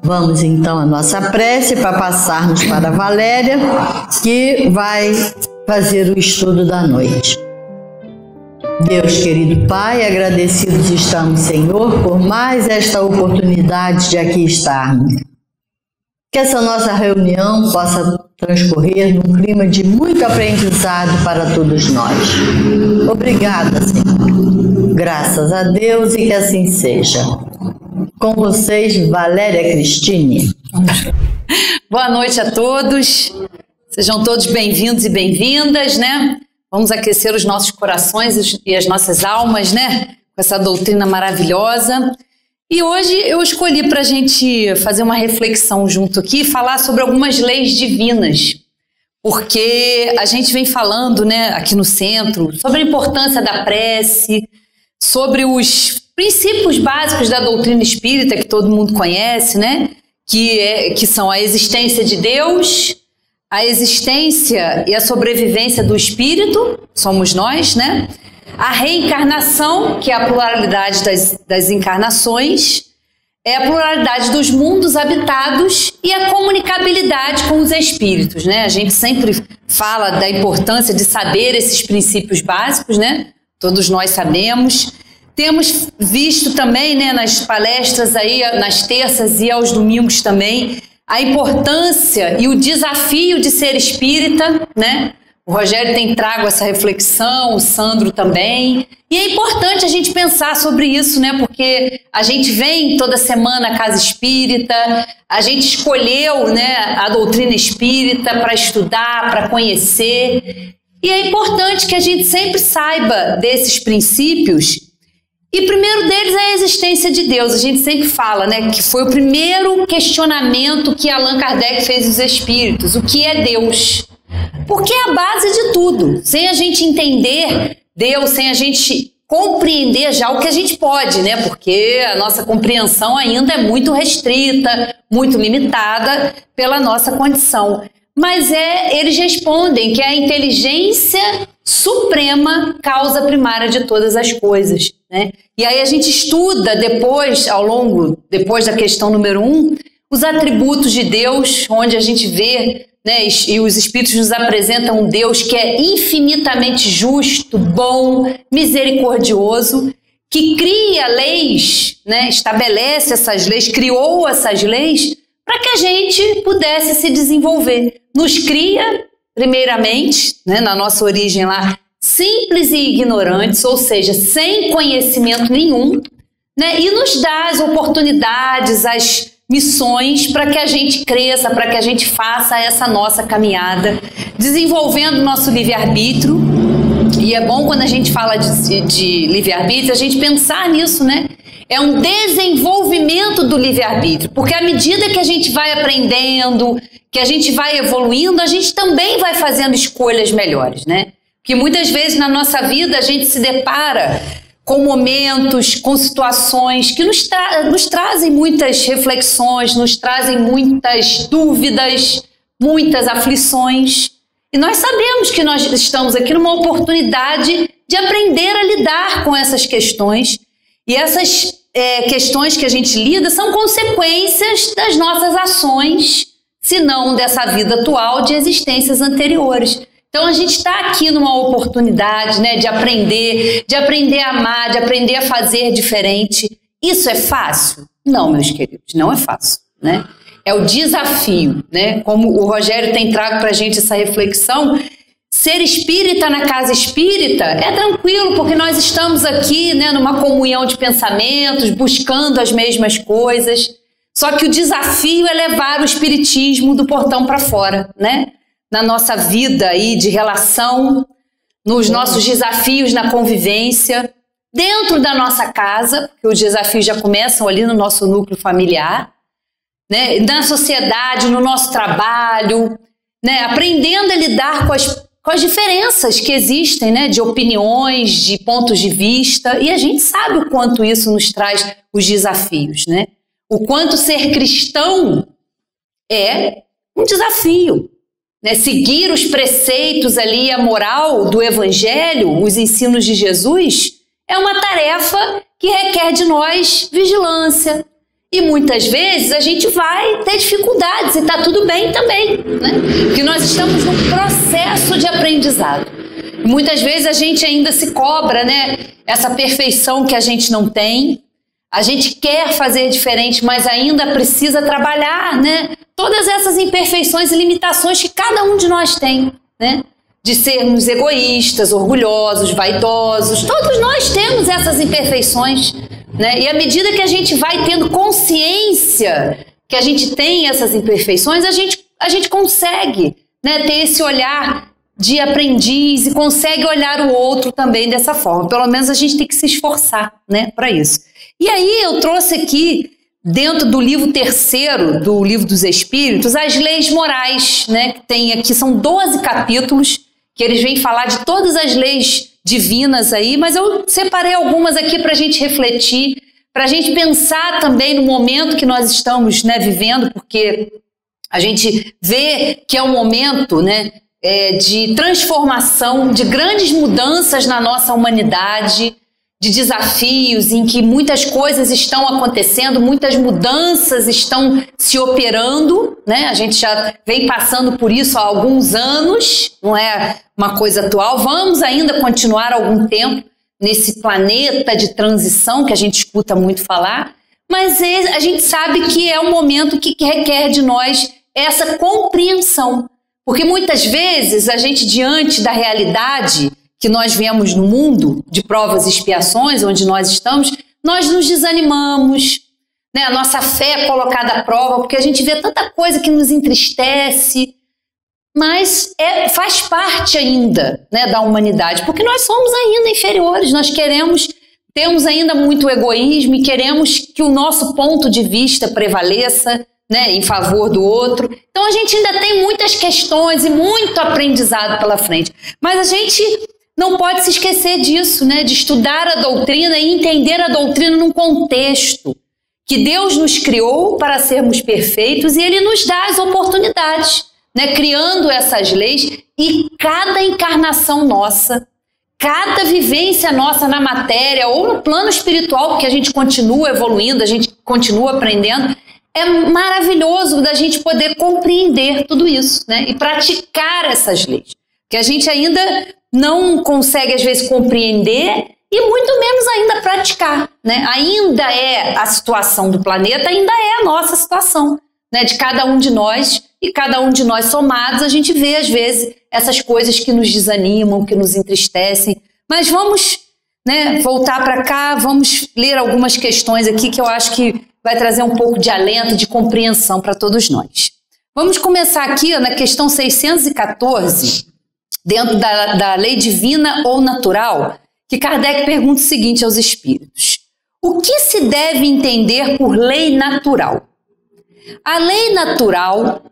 Vamos então à nossa prece para passarmos para a Valéria, que vai fazer o estudo da noite. Deus querido Pai, agradecidos estamos, Senhor, por mais esta oportunidade de aqui estarmos. Que essa nossa reunião possa transcorrer num clima de muito aprendizado para todos nós. Obrigada, Senhor. Graças a Deus e que assim seja. Com vocês, Valéria Cristine. Boa noite a todos. Sejam todos bem-vindos e bem-vindas, né? Vamos aquecer os nossos corações e as nossas almas, né? Com essa doutrina maravilhosa. E hoje eu escolhi para a gente fazer uma reflexão junto aqui, falar sobre algumas leis divinas. Porque a gente vem falando, né, aqui no centro, sobre a importância da prece, sobre os princípios básicos da doutrina espírita, que todo mundo conhece, né? Que são a existência de Deus, a existência e a sobrevivência do espírito, somos nós, né? A reencarnação, que é a pluralidade das encarnações, é a pluralidade dos mundos habitados e a comunicabilidade com os espíritos, né? A gente sempre fala da importância de saber esses princípios básicos, né? Todos nós sabemos. Temos visto também, né, nas palestras aí, nas terças e aos domingos também, a importância e o desafio de ser espírita, né? O Rogério tem trago essa reflexão, o Sandro também. E é importante a gente pensar sobre isso, né? Porque a gente vem toda semana à Casa Espírita, a gente escolheu, né, a doutrina espírita para estudar, para conhecer. E é importante que a gente sempre saiba desses princípios. E primeiro deles é a existência de Deus. A gente sempre fala, né, que foi o primeiro questionamento que Allan Kardec fez aos espíritos. O que é Deus? Porque é a base de tudo. Sem a gente entender Deus, sem a gente compreender já o que a gente pode, né? Porque a nossa compreensão ainda é muito restrita, muito limitada pela nossa condição. Mas eles respondem que é a inteligência suprema causa primária de todas as coisas, né? E aí a gente estuda depois da questão número 1, os atributos de Deus, onde a gente vê, né, e os espíritos nos apresentam um Deus que é infinitamente justo, bom, misericordioso, que cria leis, né, estabelece essas leis, criou essas leis para que a gente pudesse se desenvolver. Nos cria, primeiramente, né, na nossa origem lá, simples e ignorantes, ou seja, sem conhecimento nenhum, né, e nos dá as oportunidades, as missões para que a gente cresça, para que a gente faça essa nossa caminhada, desenvolvendo nosso livre-arbítrio. E é bom quando a gente fala de livre-arbítrio, a gente pensar nisso, né? É um desenvolvimento do livre-arbítrio, porque à medida que a gente vai aprendendo, que a gente vai evoluindo, a gente também vai fazendo escolhas melhores, né? Porque muitas vezes na nossa vida a gente se depara com momentos, com situações que nos trazem muitas reflexões, nos trazem muitas dúvidas, muitas aflições. E nós sabemos que nós estamos aqui numa oportunidade de aprender a lidar com essas questões. E essas questões que a gente lida são consequências das nossas ações, se não dessa vida atual, de existências anteriores. Então a gente está aqui numa oportunidade, né, de aprender a amar, de aprender a fazer diferente. Isso é fácil? Não, meus queridos, não é fácil, né? É o desafio, né? Como o Rogério tem trago para a gente essa reflexão, ser espírita na casa espírita é tranquilo, porque nós estamos aqui, né, numa comunhão de pensamentos, buscando as mesmas coisas. Só que o desafio é levar o espiritismo do portão para fora, né? Na nossa vida aí de relação, nos nossos desafios na convivência, dentro da nossa casa, porque os desafios já começam ali no nosso núcleo familiar, né? Na sociedade, no nosso trabalho, né? Aprendendo a lidar com as diferenças que existem, né? De opiniões, de pontos de vista, e a gente sabe o quanto isso nos traz os desafios, né? O quanto ser cristão é um desafio. Né, seguir os preceitos ali, a moral do Evangelho, os ensinos de Jesus, é uma tarefa que requer de nós vigilância, E muitas vezes a gente vai ter dificuldades e está tudo bem também, né? Porque nós estamos num processo de aprendizado. Muitas vezes a gente ainda se cobra, né? Essa perfeição que a gente não tem. A gente quer fazer diferente, mas ainda precisa trabalhar, né? Todas essas imperfeições e limitações que cada um de nós tem, né? De sermos egoístas, orgulhosos, vaidosos. Todos nós temos essas imperfeições, né? E à medida que a gente vai tendo consciência que a gente tem essas imperfeições, a gente consegue, né, ter esse olhar de aprendiz e consegue olhar o outro também dessa forma. Pelo menos a gente tem que se esforçar, né, para isso. E aí eu trouxe aqui, dentro do livro 3º, do Livro dos Espíritos, as leis morais, né, que tem aqui, são 12 capítulos, que eles vêm falar de todas as leis divinas aí, mas eu separei algumas aqui para a gente refletir, para a gente pensar também no momento que nós estamos, né, vivendo, porque a gente vê que é um momento, né, de transformação, de grandes mudanças na nossa humanidade, de desafios em que muitas coisas estão acontecendo, muitas mudanças estão se operando, né? A gente já vem passando por isso há alguns anos, não é uma coisa atual. Vamos ainda continuar algum tempo nesse planeta de transição que a gente escuta muito falar, mas a gente sabe que é um momento que requer de nós essa compreensão, porque muitas vezes a gente, diante da realidade que nós vemos no mundo, de provas e expiações, onde nós estamos, nós nos desanimamos, né? A nossa fé é colocada à prova, porque a gente vê tanta coisa que nos entristece, mas faz parte ainda, né, da humanidade, porque nós somos ainda inferiores, nós temos ainda muito egoísmo e queremos que o nosso ponto de vista prevaleça, né, em favor do outro. Então a gente ainda tem muitas questões e muito aprendizado pela frente, mas a gente não pode se esquecer disso, né? De estudar a doutrina e entender a doutrina num contexto que Deus nos criou para sermos perfeitos e Ele nos dá as oportunidades, né? Criando essas leis, e cada encarnação nossa, cada vivência nossa na matéria ou no plano espiritual, porque a gente continua evoluindo, a gente continua aprendendo, é maravilhoso da gente poder compreender tudo isso, né? E praticar essas leis, que a gente ainda não consegue, às vezes, compreender e muito menos ainda praticar, né? Ainda é a situação do planeta, ainda é a nossa situação, né? De cada um de nós, e cada um de nós somados, a gente vê, às vezes, essas coisas que nos desanimam, que nos entristecem. Mas vamos, né, voltar para cá, vamos ler algumas questões aqui que eu acho que vai trazer um pouco de alento, de compreensão para todos nós. Vamos começar aqui na questão 614, dentro da lei divina ou natural, que Kardec pergunta o seguinte aos espíritos: o que se deve entender por lei natural? A lei natural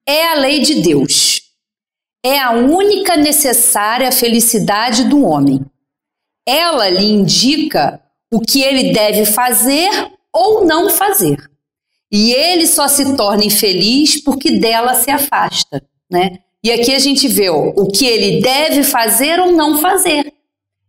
é a lei de Deus. É a única necessária à felicidade do homem. Ela lhe indica o que ele deve fazer ou não fazer. E ele só se torna infeliz porque dela se afasta, né? E aqui a gente vê o que ele deve fazer ou não fazer.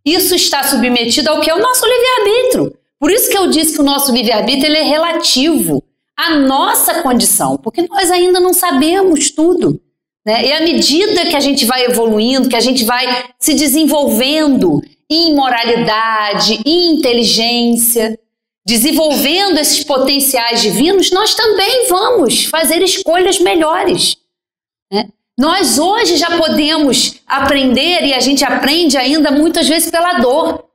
Isso está submetido ao que é o nosso livre-arbítrio. Por isso que eu disse que o nosso livre-arbítrio ele é relativo à nossa condição, porque nós ainda não sabemos tudo, né? E à medida que a gente vai evoluindo, que a gente vai se desenvolvendo em moralidade, em inteligência, desenvolvendo esses potenciais divinos, nós também vamos fazer escolhas melhores, né? Nós hoje já podemos aprender, e a gente aprende ainda muitas vezes pela dor,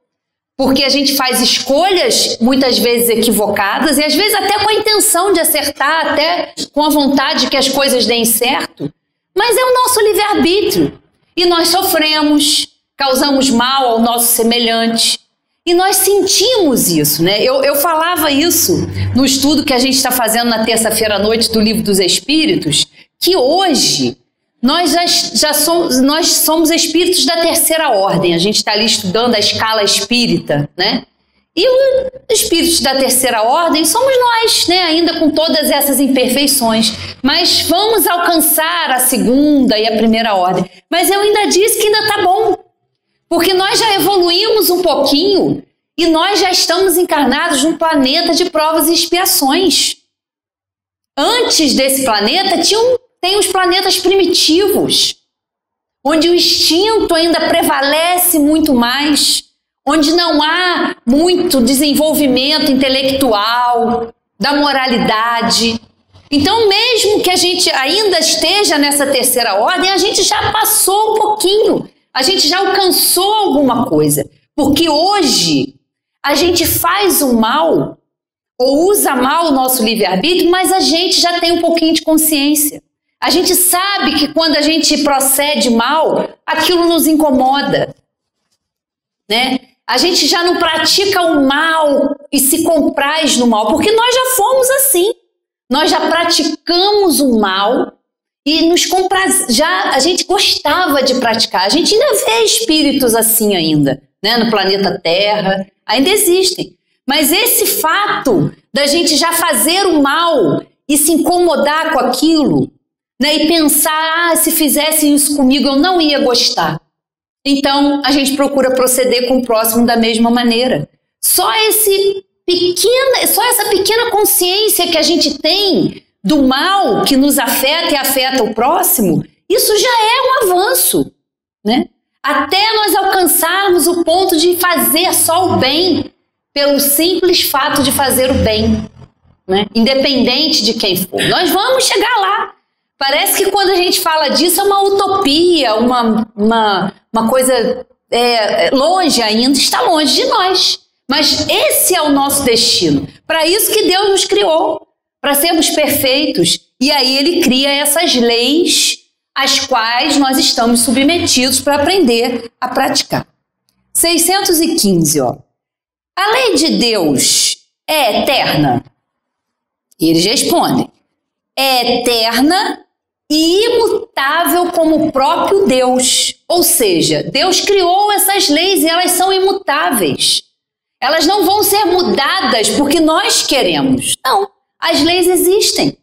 porque a gente faz escolhas muitas vezes equivocadas e às vezes até com a intenção de acertar, até com a vontade que as coisas deem certo, mas é o nosso livre-arbítrio e nós sofremos, causamos mal ao nosso semelhante e nós sentimos isso, né? Eu falava isso no estudo que a gente está fazendo na terça-feira à noite do Livro dos Espíritos, que hoje nós somos espíritos da terceira ordem. A gente está ali estudando a escala espírita, né? E os espíritos da terceira ordem somos nós, né? Ainda com todas essas imperfeições. Mas vamos alcançar a segunda e a primeira ordem. Mas eu ainda disse que ainda está bom, porque nós já evoluímos um pouquinho E nós já estamos encarnados num planeta de provas e expiações. Antes desse planeta, tem os planetas primitivos, onde o instinto ainda prevalece muito mais, onde não há muito desenvolvimento intelectual, da moralidade. Então, mesmo que a gente ainda esteja nessa terceira ordem, a gente já passou um pouquinho, a gente já alcançou alguma coisa. Porque hoje a gente faz o mal, ou usa mal o nosso livre-arbítrio, mas a gente já tem um pouquinho de consciência. A gente sabe que quando a gente procede mal, aquilo nos incomoda, né? A gente já não pratica o mal e se compraz no mal, porque nós já fomos assim. Nós já praticamos o mal e a gente gostava de praticar. A gente ainda vê espíritos assim ainda, né? No planeta Terra, ainda existem. Mas esse fato da gente já fazer o mal e se incomodar com aquilo, né? E pensar, se fizessem isso comigo, eu não ia gostar. Então, a gente procura proceder com o próximo da mesma maneira. Só essa pequena consciência que a gente tem do mal que nos afeta e afeta o próximo, isso já é um avanço, né? Até nós alcançarmos o ponto de fazer só o bem, pelo simples fato de fazer o bem, né? Independente de quem for. Nós vamos chegar lá. Parece que quando a gente fala disso é uma utopia, uma coisa longe ainda, está longe de nós. Mas esse é o nosso destino. Para isso que Deus nos criou, para sermos perfeitos. E aí ele cria essas leis às quais nós estamos submetidos para aprender a praticar. 615, ó. A lei de Deus é eterna? E eles respondem: é eterna e imutável como o próprio Deus. Ou seja, Deus criou essas leis e elas são imutáveis. Elas não vão ser mudadas porque nós queremos. Não, as leis existem.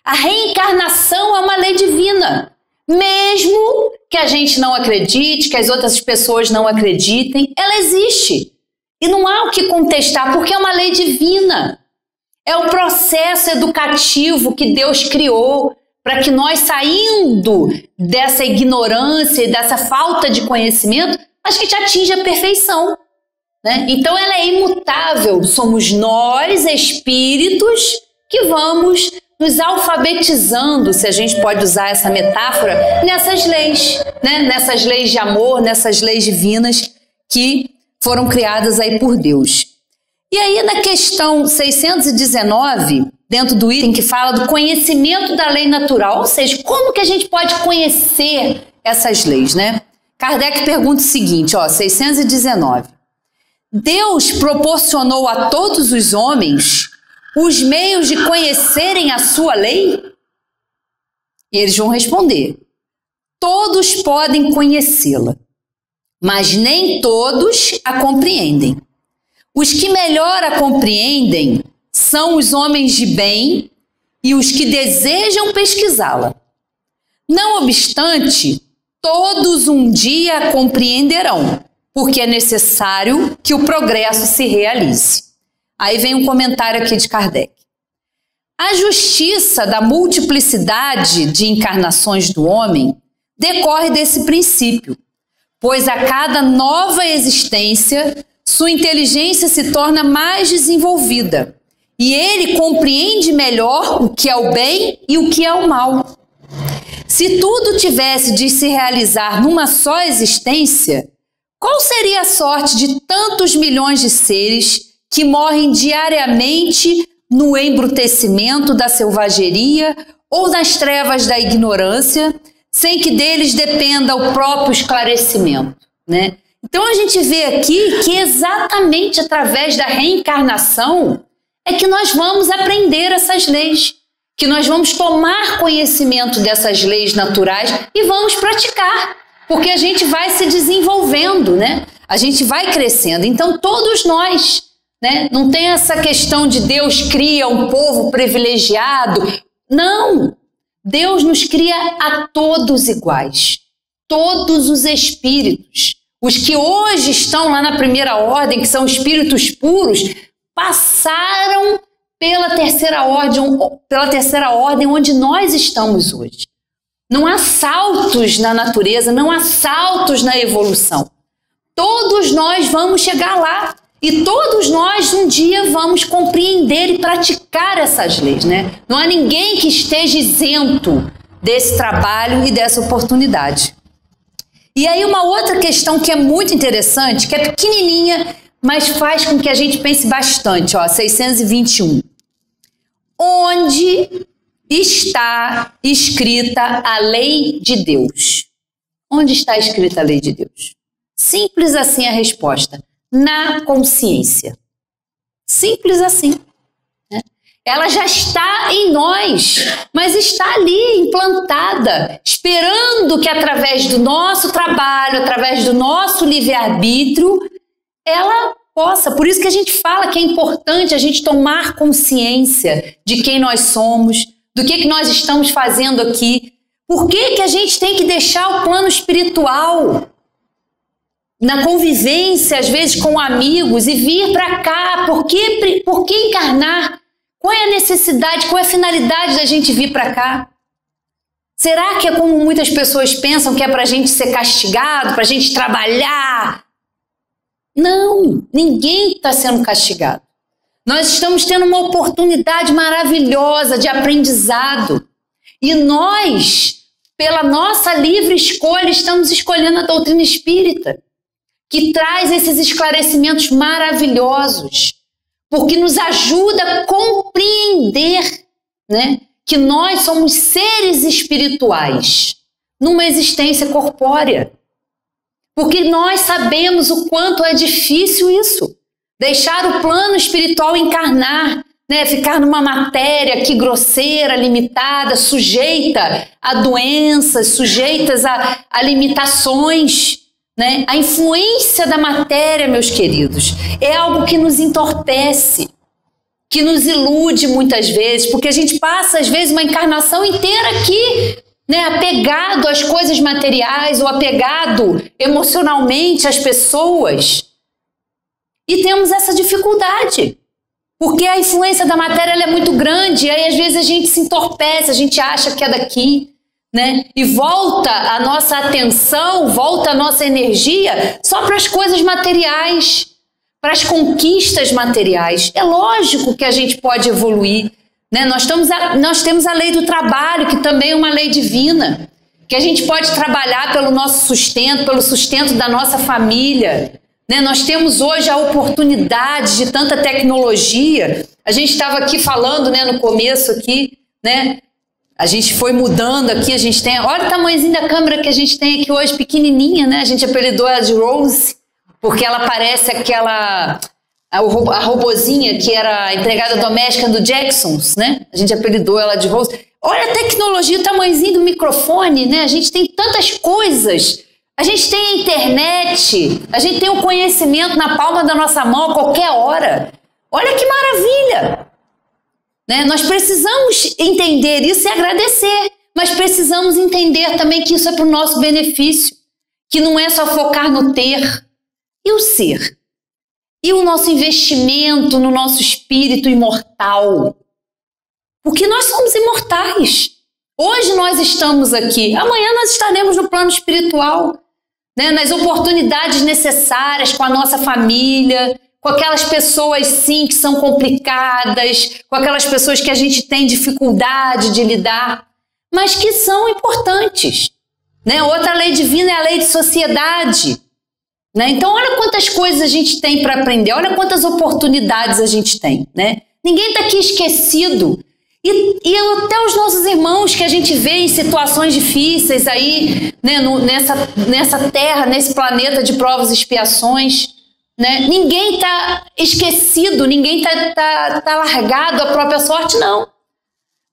A reencarnação é uma lei divina. Mesmo que a gente não acredite, que as outras pessoas não acreditem, ela existe. E não há o que contestar, porque é uma lei divina. É o processo educativo que Deus criou para que nós, saindo dessa ignorância e dessa falta de conhecimento, a gente atinja a perfeição, né? Então ela é imutável. Somos nós, espíritos, que vamos nos alfabetizando, se a gente pode usar essa metáfora, nessas leis, né? Nessas leis de amor, nessas leis divinas que foram criadas aí por Deus. E aí na questão 619, dentro do item que fala do conhecimento da lei natural, ou seja, como que a gente pode conhecer essas leis, né? Kardec pergunta o seguinte, ó, 619. Deus proporcionou a todos os homens os meios de conhecerem a sua lei? E eles vão responder: todos podem conhecê-la, mas nem todos a compreendem. Os que melhor a compreendem são os homens de bem e os que desejam pesquisá-la. Não obstante, todos um dia a compreenderão, porque é necessário que o progresso se realize. Aí vem um comentário aqui de Kardec. A justiça da multiplicidade de encarnações do homem decorre desse princípio, pois a cada nova existência, sua inteligência se torna mais desenvolvida e ele compreende melhor o que é o bem e o que é o mal. Se tudo tivesse de se realizar numa só existência, qual seria a sorte de tantos milhões de seres que morrem diariamente no embrutecimento da selvageria ou nas trevas da ignorância, sem que deles dependa o próprio esclarecimento, né? Então a gente vê aqui que exatamente através da reencarnação é que nós vamos aprender essas leis, que nós vamos tomar conhecimento dessas leis naturais e vamos praticar, porque a gente vai se desenvolvendo, né? A gente vai crescendo. Então todos nós, né? Não tem essa questão de Deus cria um povo privilegiado. Não! Deus nos cria a todos iguais. Todos os espíritos. Os que hoje estão lá na primeira ordem, que são espíritos puros, passaram pela terceira ordem onde nós estamos hoje. Não há saltos na natureza, não há saltos na evolução. Todos nós vamos chegar lá e todos nós um dia vamos compreender e praticar essas leis, né? Não há ninguém que esteja isento desse trabalho e dessa oportunidade. E aí uma outra questão que é muito interessante, que é pequenininha, mas faz com que a gente pense bastante, ó, 621. Onde está escrita a lei de Deus? Onde está escrita a lei de Deus? Simples assim a resposta. Na consciência. Simples assim. Né? Ela já está em nós, mas está ali implantada, esperando que através do nosso trabalho, através do nosso livre-arbítrio, ela possa. Por isso que a gente fala que é importante a gente tomar consciência de quem nós somos, do que nós estamos fazendo aqui. Por que a gente tem que deixar o plano espiritual na convivência, às vezes com amigos, e vir para cá? Por que encarnar? Qual é a necessidade, qual é a finalidade da gente vir para cá? Será que é como muitas pessoas pensam, que é para a gente ser castigado, para a gente trabalhar? Não, ninguém está sendo castigado. Nós estamos tendo uma oportunidade maravilhosa de aprendizado. E nós, pela nossa livre escolha, estamos escolhendo a doutrina espírita, que traz esses esclarecimentos maravilhosos, porque nos ajuda a compreender, né, que nós somos seres espirituais numa existência corpórea. Porque nós sabemos o quanto é difícil isso. Deixar o plano espiritual encarnar, né? Ficar numa matéria aqui grosseira, limitada, sujeita a doenças, sujeitas a limitações. Né? A influência da matéria, meus queridos, é algo que nos entorpece, que nos ilude muitas vezes, porque a gente passa, às vezes, uma encarnação inteira aqui, né, apegado às coisas materiais ou apegado emocionalmente às pessoas. E temos essa dificuldade, porque a influência da matéria ela é muito grande, e aí às vezes a gente se entorpece, a gente acha que é daqui, né? E volta a nossa atenção, volta a nossa energia só para as coisas materiais, para as conquistas materiais. É lógico que a gente pode evoluir, né? Nós temos a lei do trabalho, que também é uma lei divina, que a gente pode trabalhar pelo nosso sustento, pelo sustento da nossa família, né? Nós temos hoje a oportunidade de tanta tecnologia. A gente estava aqui falando, né, no começo aqui, né? A gente foi mudando aqui, a gente tem... Olha o tamanhozinho da câmera que a gente tem aqui hoje, pequenininha, né? A gente apelidou ela de Rose, porque ela parece aquela... A robozinha que era a empregada doméstica do Jacksons, né? A gente apelidou ela de Rose. Olha a tecnologia, o tamanhozinho do microfone, né? A gente tem tantas coisas. A gente tem a internet, a gente tem o conhecimento na palma da nossa mão a qualquer hora. Olha que maravilha! Né? Nós precisamos entender isso e agradecer, mas precisamos entender também que isso é para o nosso benefício, que não é só focar no ter e o ser. E o nosso investimento no nosso espírito imortal. Porque nós somos imortais. Hoje nós estamos aqui, amanhã nós estaremos no plano espiritual, né? Nas oportunidades necessárias com a nossa família, com aquelas pessoas, sim, que são complicadas, com aquelas pessoas que a gente tem dificuldade de lidar, mas que são importantes. Né? Outra lei divina é a lei de sociedade. Né? Então, olha quantas coisas a gente tem para aprender, olha quantas oportunidades a gente tem. Né? Ninguém está aqui esquecido. E até os nossos irmãos que a gente vê em situações difíceis aí, né, nessa terra, nesse planeta de provas e expiações, né? Ninguém está esquecido, ninguém tá largado à própria sorte, não.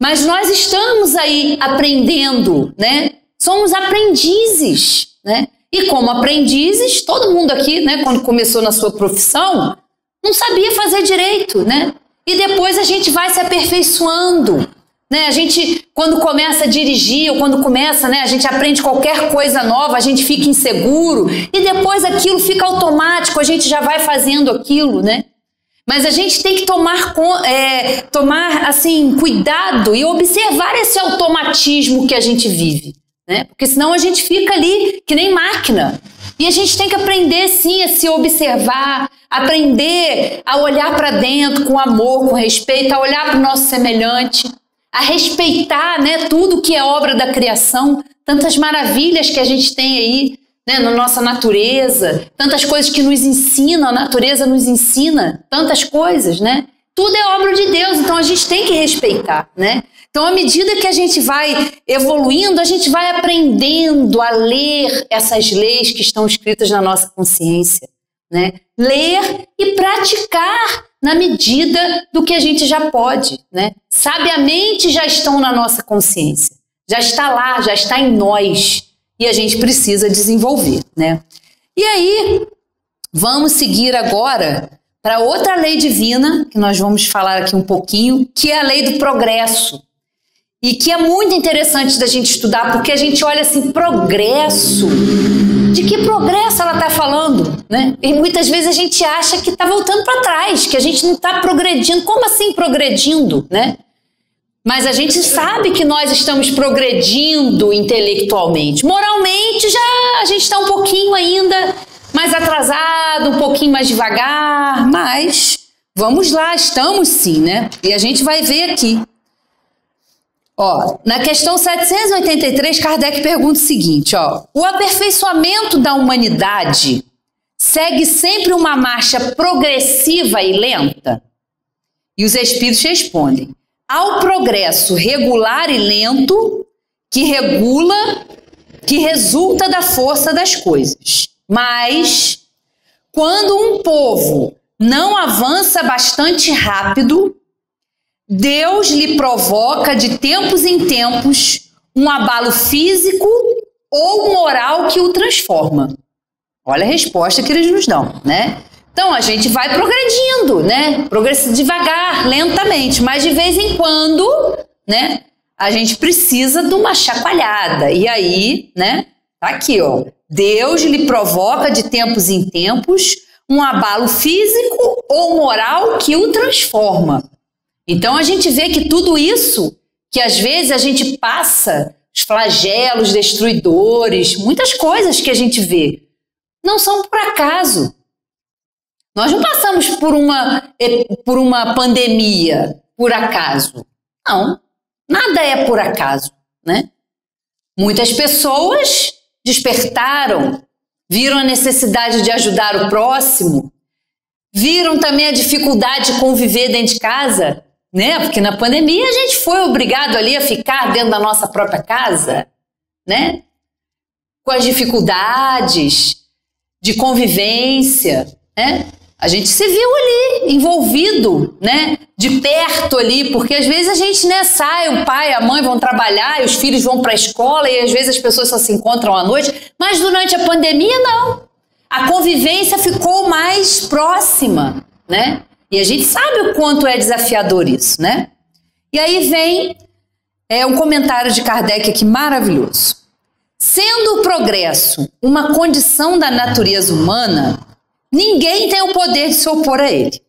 Mas nós estamos aí aprendendo, né? Somos aprendizes, né? E como aprendizes, todo mundo aqui, né, quando começou na sua profissão, não sabia fazer direito, né? E depois a gente vai se aperfeiçoando, Né? A gente, quando começa a dirigir, ou quando começa, né, a gente aprende qualquer coisa nova, a gente fica inseguro, e depois aquilo fica automático, a gente já vai fazendo aquilo, né? Mas a gente tem que tomar assim, cuidado e observar esse automatismo que a gente vive, né? Porque senão a gente fica ali que nem máquina. E a gente tem que aprender, sim, a se observar, aprender a olhar para dentro com amor, com respeito, a olhar para o nosso semelhante, a respeitar, né, tudo que é obra da criação, tantas maravilhas que a gente tem aí, né, na nossa natureza, tantas coisas que nos ensinam, a natureza nos ensina tantas coisas, né? Tudo é obra de Deus, então a gente tem que respeitar, né? Então, à medida que a gente vai evoluindo, a gente vai aprendendo a ler essas leis que estão escritas na nossa consciência, né? Ler e praticar na medida do que a gente já pode, né? Sabiamente já estão na nossa consciência, já está lá, já está em nós, e a gente precisa desenvolver, né? E aí, vamos seguir agora para outra lei divina, que nós vamos falar aqui um pouquinho, que é a lei do progresso. E que é muito interessante da gente estudar, porque a gente olha assim, progresso. De que progresso ela está falando, né? E muitas vezes a gente acha que está voltando para trás, que a gente não está progredindo. Como assim progredindo, né? Mas a gente sabe que nós estamos progredindo intelectualmente. Moralmente, já a gente está um pouquinho ainda mais atrasado, um pouquinho mais devagar, mas vamos lá, estamos sim, né? E a gente vai ver aqui. Ó, na questão 783, Kardec pergunta o seguinte, ó: o aperfeiçoamento da humanidade segue sempre uma marcha progressiva e lenta? E os espíritos respondem: ao progresso regular e lento que resulta da força das coisas. Mas, quando um povo não avança bastante rápido, Deus lhe provoca de tempos em tempos um abalo físico ou moral que o transforma. Olha a resposta que eles nos dão, né? Então a gente vai progredindo, né? Devagar, lentamente, mas de vez em quando, né? A gente precisa de uma chacoalhada. E aí, né? Tá aqui, ó. Deus lhe provoca de tempos em tempos um abalo físico ou moral que o transforma. Então a gente vê que tudo isso, que às vezes a gente passa, os flagelos destruidores, muitas coisas que a gente vê, não são por acaso. Nós não passamos por uma pandemia por acaso. Não, nada é por acaso, né? Muitas pessoas despertaram, viram a necessidade de ajudar o próximo, viram também a dificuldade de conviver dentro de casa, né? Porque na pandemia a gente foi obrigado ali a ficar dentro da nossa própria casa, né? Com as dificuldades de convivência, né? A gente se viu ali, envolvido, né? De perto ali, porque às vezes a gente, né, sai, o pai, a mãe vão trabalhar e os filhos vão para a escola e às vezes as pessoas só se encontram à noite, mas durante a pandemia não. A convivência ficou mais próxima, né? E a gente sabe o quanto é desafiador isso, né? E aí vem um comentário de Kardec aqui maravilhoso. Sendo o progresso uma condição da natureza humana, ninguém tem o poder de se opor a ele.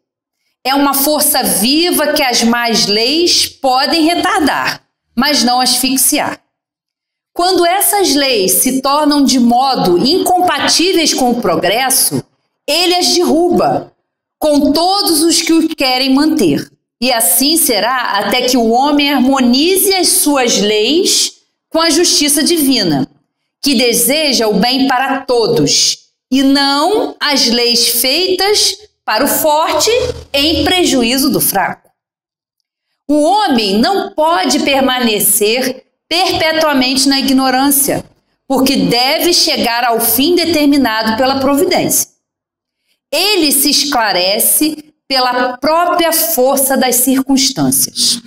É uma força viva que as más leis podem retardar, mas não asfixiar. Quando essas leis se tornam de modo incompatíveis com o progresso, ele as derruba, com todos os que o querem manter. E assim será até que o homem harmonize as suas leis com a justiça divina, que deseja o bem para todos, e não as leis feitas para o forte em prejuízo do fraco. O homem não pode permanecer perpetuamente na ignorância, porque deve chegar ao fim determinado pela providência. Ele se esclarece pela própria força das circunstâncias.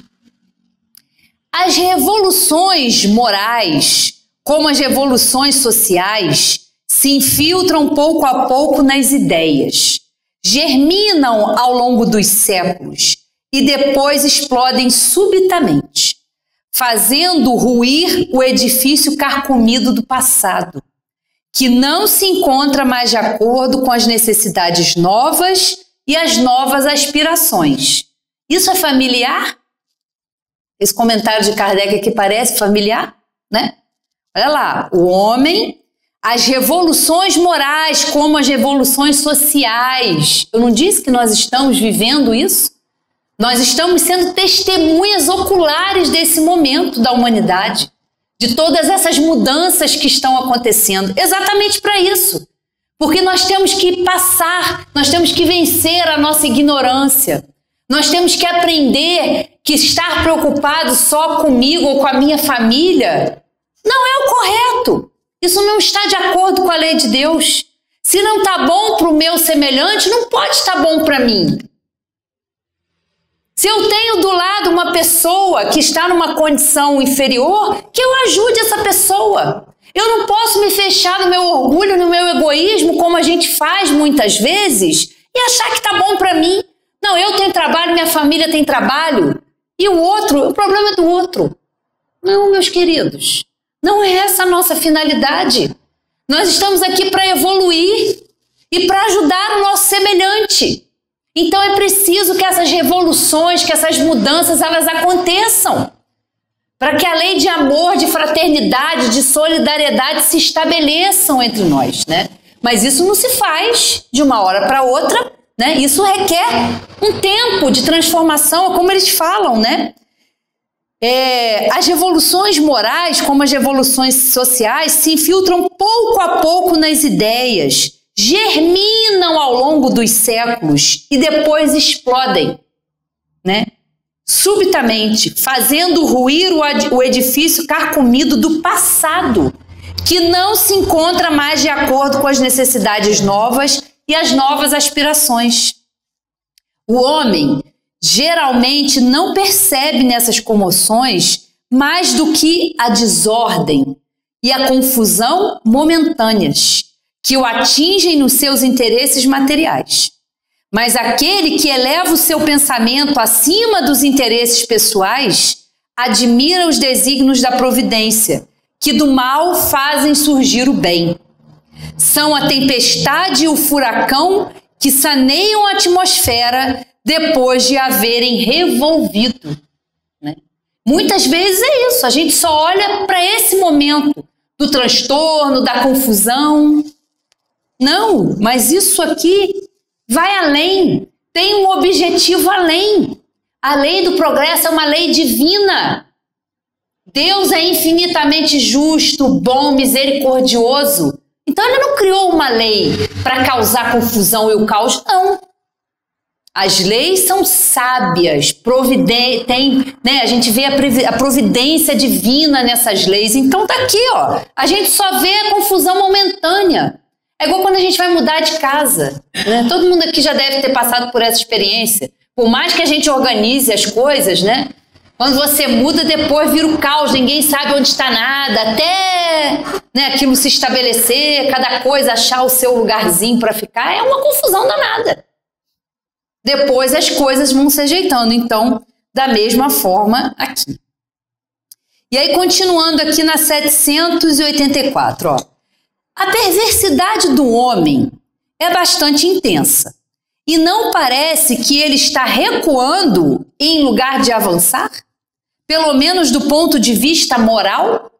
As revoluções morais, como as revoluções sociais, se infiltram pouco a pouco nas ideias, germinam ao longo dos séculos e depois explodem subitamente. fazendo ruir o edifício carcomido do passado, que não se encontra mais de acordo com as necessidades novas e as novas aspirações. Isso é familiar? Esse comentário de Kardec aqui parece familiar, né? Olha lá, o homem, as revoluções morais como as revoluções sociais. Eu não disse que nós estamos vivendo isso? Nós estamos sendo testemunhas oculares desse momento da humanidade, de todas essas mudanças que estão acontecendo, exatamente para isso. Porque nós temos que passar, nós temos que vencer a nossa ignorância. Nós temos que aprender que estar preocupado só comigo ou com a minha família não é o correto. Isso não está de acordo com a lei de Deus. Se não está bom para o meu semelhante, não pode estar bom para mim. Se eu tenho do lado uma pessoa que está numa condição inferior, que eu ajude essa pessoa. Eu não posso me fechar no meu orgulho, no meu egoísmo, como a gente faz muitas vezes, e achar que está bom para mim. Não, eu tenho trabalho, minha família tem trabalho, e o outro, o problema é do outro. Não, meus queridos, não é essa a nossa finalidade. Nós estamos aqui para evoluir e para ajudar o nosso semelhante. Então é preciso que essas revoluções, que essas mudanças, elas aconteçam. Para que a lei de amor, de fraternidade, de solidariedade se estabeleçam entre nós, né? Mas isso não se faz de uma hora para outra, né? Isso requer um tempo de transformação, como eles falam, né? As revoluções morais, como as revoluções sociais, se infiltram pouco a pouco nas ideias, germinam ao longo dos séculos e depois explodem, né? Subitamente, fazendo ruir o edifício carcomido do passado, que não se encontra mais de acordo com as necessidades novas e as novas aspirações. O homem geralmente não percebe nessas comoções mais do que a desordem e a confusão momentâneas que o atingem nos seus interesses materiais. Mas aquele que eleva o seu pensamento acima dos interesses pessoais admira os desígnios da providência, que do mal fazem surgir o bem. São a tempestade e o furacão que saneiam a atmosfera depois de haverem revolvido, né? Muitas vezes é isso, a gente só olha para esse momento do transtorno, da confusão. Não, mas isso aqui vai além, tem um objetivo além. A lei do progresso é uma lei divina. Deus é infinitamente justo, bom, misericordioso. Então ele não criou uma lei para causar confusão e o caos, não. As leis são sábias, a gente vê a providência divina nessas leis. Então tá aqui, ó, a gente só vê a confusão momentânea. É igual quando a gente vai mudar de casa, né? Todo mundo aqui já deve ter passado por essa experiência. Por mais que a gente organize as coisas, né? Quando você muda, depois vira o caos, ninguém sabe onde está nada, até, né, aquilo se estabelecer, cada coisa achar o seu lugarzinho para ficar, é uma confusão danada. Depois as coisas vão se ajeitando, então, da mesma forma aqui. E aí, continuando aqui na 784, ó. A perversidade do homem é bastante intensa e não parece que ele está recuando em lugar de avançar, pelo menos do ponto de vista moral?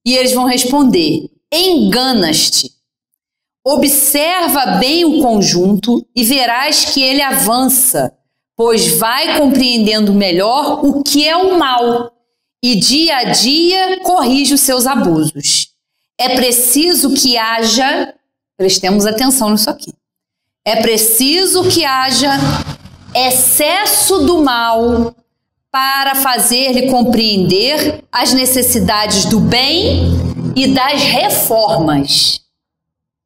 E eles vão responder: enganas-te. Observa bem o conjunto e verás que ele avança, pois vai compreendendo melhor o que é o mal e dia a dia corrige os seus abusos. É preciso que haja, prestemos atenção nisso aqui, é preciso que haja excesso do mal para fazer-lhe compreender as necessidades do bem e das reformas,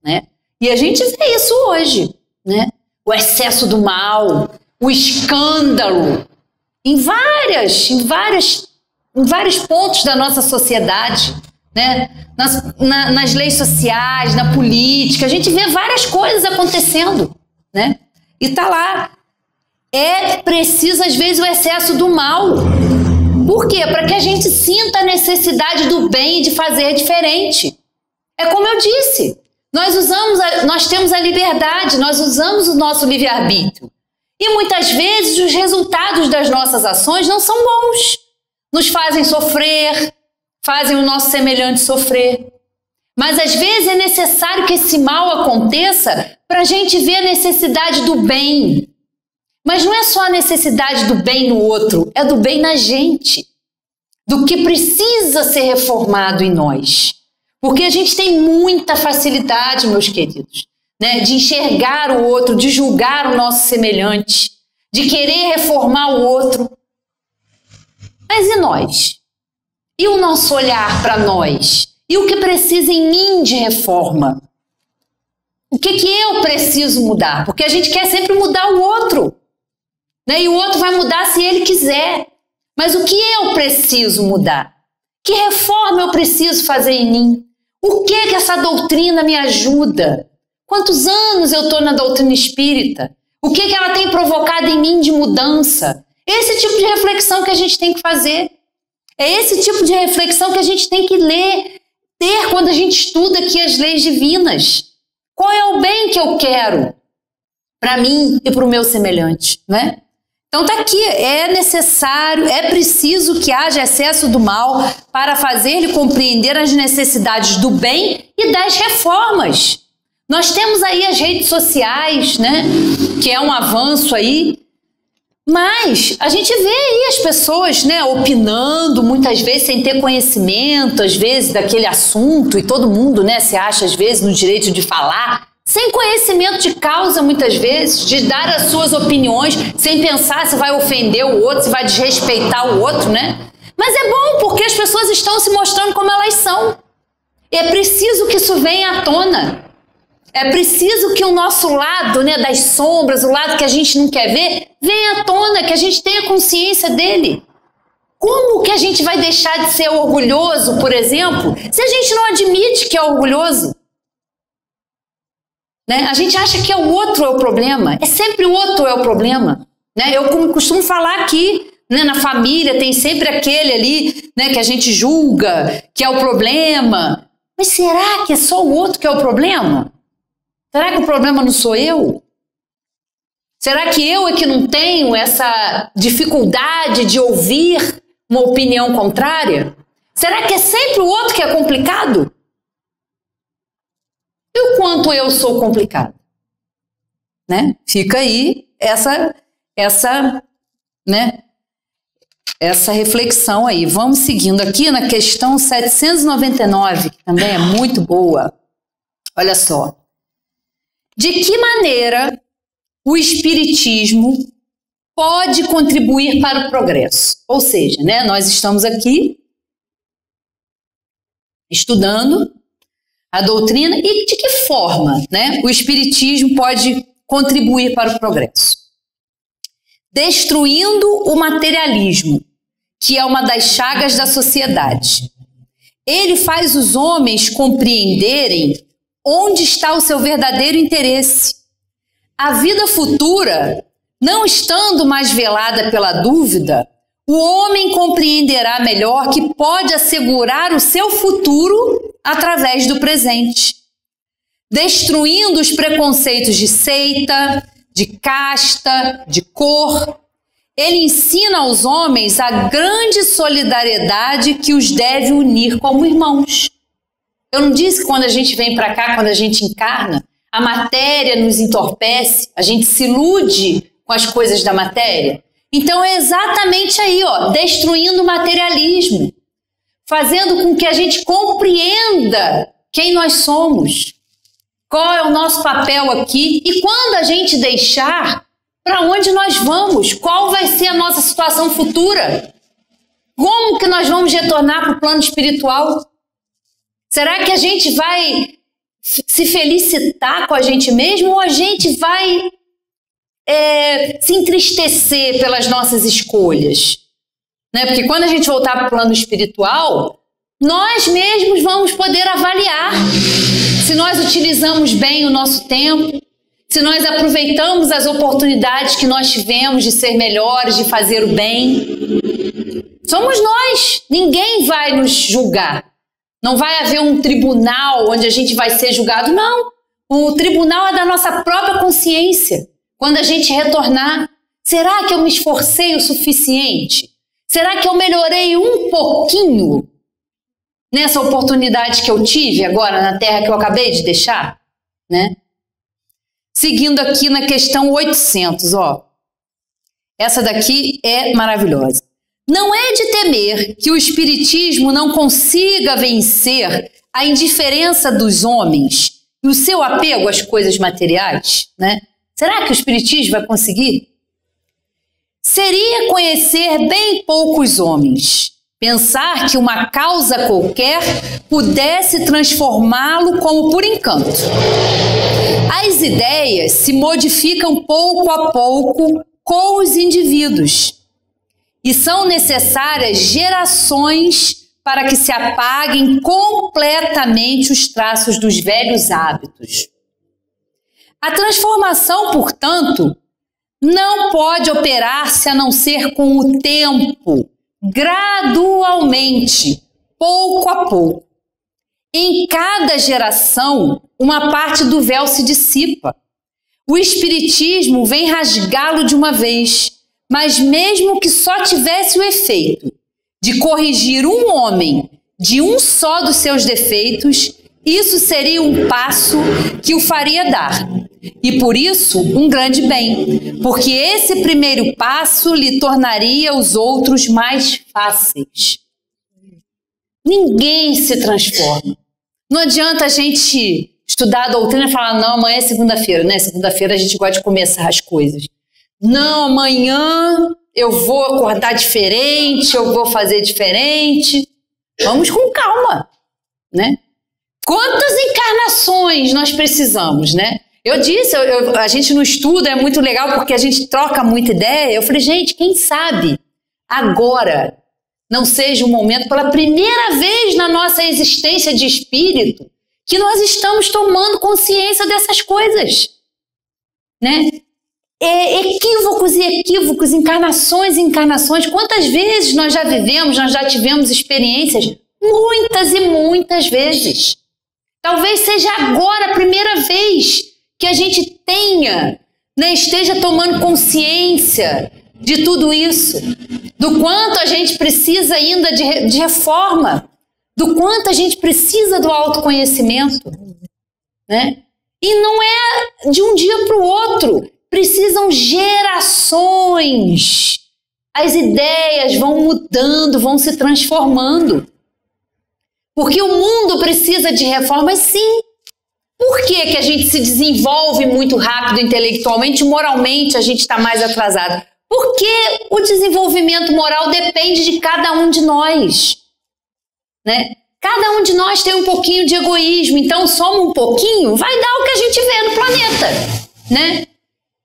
né? E a gente vê isso hoje, né? O excesso do mal, o escândalo, em vários pontos da nossa sociedade, né? Nas leis sociais, na política, a gente vê várias coisas acontecendo, né? E tá lá. É preciso, às vezes, o excesso do mal Por quê? Para que a gente sinta a necessidade do bem e de fazer diferente. É como eu disse, nós temos a liberdade, nós usamos o nosso livre-arbítrio. E muitas vezes os resultados das nossas ações não são bons. Nos fazem sofrer, fazem o nosso semelhante sofrer. Mas às vezes é necessário que esse mal aconteça para a gente ver a necessidade do bem. Mas não é só a necessidade do bem no outro, é do bem na gente. Do que precisa ser reformado em nós. Porque a gente tem muita facilidade, meus queridos, né, de enxergar o outro, de julgar o nosso semelhante, de querer reformar o outro. Mas e nós? E o nosso olhar para nós? E o que precisa em mim de reforma? O que eu preciso mudar? Porque a gente quer sempre mudar o outro, né? E o outro vai mudar se ele quiser. Mas o que eu preciso mudar? Que reforma eu preciso fazer em mim? O que essa doutrina me ajuda? Quantos anos eu estou na doutrina espírita? O que ela tem provocado em mim de mudança? Esse tipo de reflexão que a gente tem que fazer. É esse tipo de reflexão que a gente tem que ter quando a gente estuda aqui as leis divinas. Qual é o bem que eu quero para mim e para o meu semelhante, né? Então tá aqui, é necessário, é preciso que haja excesso do mal para fazer-lhe compreender as necessidades do bem e das reformas. Nós temos aí as redes sociais, né, que é um avanço aí, mas a gente vê aí as pessoas, né, opinando muitas vezes sem ter conhecimento, às vezes, daquele assunto, e todo mundo, né, se acha às vezes no direito de falar, sem conhecimento de causa, muitas vezes, de dar as suas opiniões, sem pensar se vai ofender o outro, se vai desrespeitar o outro, né? Mas é bom, porque as pessoas estão se mostrando como elas são. É preciso que isso venha à tona. É preciso que o nosso lado, né, das sombras, o lado que a gente não quer ver, venha à tona, que a gente tenha consciência dele. Como que a gente vai deixar de ser orgulhoso, por exemplo, se a gente não admite que é orgulhoso? Né? A gente acha que é o outro é o problema. É sempre o outro é o problema. Né? Eu costumo falar aqui, né, na família, tem sempre aquele ali, né, que a gente julga, que é o problema. Mas será que é só o outro que é o problema? Será que o problema não sou eu? Será que eu é que não tenho essa dificuldade de ouvir uma opinião contrária? Será que é sempre o outro que é complicado? E o quanto eu sou complicado? Né? Fica aí essa reflexão aí. Vamos seguindo aqui na questão 799, que também é muito boa. Olha só. De que maneira o Espiritismo pode contribuir para o progresso? Ou seja, né, nós estamos aqui estudando a doutrina e de que forma, né, o Espiritismo pode contribuir para o progresso? Destruindo o materialismo, que é uma das chagas da sociedade. Ele faz os homens compreenderem onde está o seu verdadeiro interesse. A vida futura, não estando mais velada pela dúvida, o homem compreenderá melhor que pode assegurar o seu futuro através do presente, destruindo os preconceitos de seita, de casta, de cor. Ele ensina aos homens a grande solidariedade que os deve unir como irmãos. Eu não disse que quando a gente vem para cá, quando a gente encarna, a matéria nos entorpece, a gente se ilude com as coisas da matéria? Então é exatamente aí, ó, destruindo o materialismo, fazendo com que a gente compreenda quem nós somos, qual é o nosso papel aqui e quando a gente deixar, para onde nós vamos, qual vai ser a nossa situação futura, como que nós vamos retornar para o plano espiritual. Será que a gente vai se felicitar com a gente mesmo ou a gente vai se entristecer pelas nossas escolhas? Né? Porque quando a gente voltar para o plano espiritual, nós mesmos vamos poder avaliar se nós utilizamos bem o nosso tempo, se nós aproveitamos as oportunidades que nós tivemos de ser melhores, de fazer o bem. Somos nós. Ninguém vai nos julgar. Não vai haver um tribunal onde a gente vai ser julgado, não. O tribunal é da nossa própria consciência. Quando a gente retornar, será que eu me esforcei o suficiente? Será que eu melhorei um pouquinho nessa oportunidade que eu tive agora na terra que eu acabei de deixar? Né? Seguindo aqui na questão 800, ó. Essa daqui é maravilhosa. Não é de temer que o espiritismo não consiga vencer a indiferença dos homens e o seu apego às coisas materiais, né? Será que o espiritismo vai conseguir? Seria conhecer bem poucos homens, pensar que uma causa qualquer pudesse transformá-lo como por encanto. As ideias se modificam pouco a pouco com os indivíduos e são necessárias gerações para que se apaguem completamente os traços dos velhos hábitos. A transformação, portanto, não pode operar-se a não ser com o tempo, gradualmente, pouco a pouco. Em cada geração, uma parte do véu se dissipa. O espiritismo vem rasgá-lo de uma vez, mas mesmo que só tivesse o efeito de corrigir um homem de um só dos seus defeitos, isso seria um passo que o faria dar. E por isso, um grande bem, porque esse primeiro passo lhe tornaria os outros mais fáceis. Ninguém se transforma. Não adianta a gente estudar a doutrina e falar, não, amanhã é segunda-feira, né? Segunda-feira a gente gosta de começar as coisas. Não, amanhã eu vou acordar diferente, eu vou fazer diferente. Vamos com calma, né? Quantas encarnações nós precisamos, né? Eu disse, a gente no estudo é muito legal porque a gente troca muita ideia. Eu falei, gente, quem sabe agora não seja um momento, pela primeira vez na nossa existência de espírito, que nós estamos tomando consciência dessas coisas, né? Equívocos e equívocos, encarnações e encarnações. Quantas vezes nós já vivemos, nós já tivemos experiências? Muitas e muitas vezes. Talvez seja agora a primeira vez que a gente tenha, né, esteja tomando consciência de tudo isso, do quanto a gente precisa ainda de reforma, do quanto a gente precisa do autoconhecimento, né? E não é de um dia para o outro, precisam gerações. As ideias vão mudando, vão se transformando. Porque o mundo precisa de reformas, sim. Por que que a gente se desenvolve muito rápido intelectualmente e moralmente a gente está mais atrasado? Porque o desenvolvimento moral depende de cada um de nós, né? Cada um de nós tem um pouquinho de egoísmo, então soma um pouquinho, vai dar o que a gente vê no planeta, né?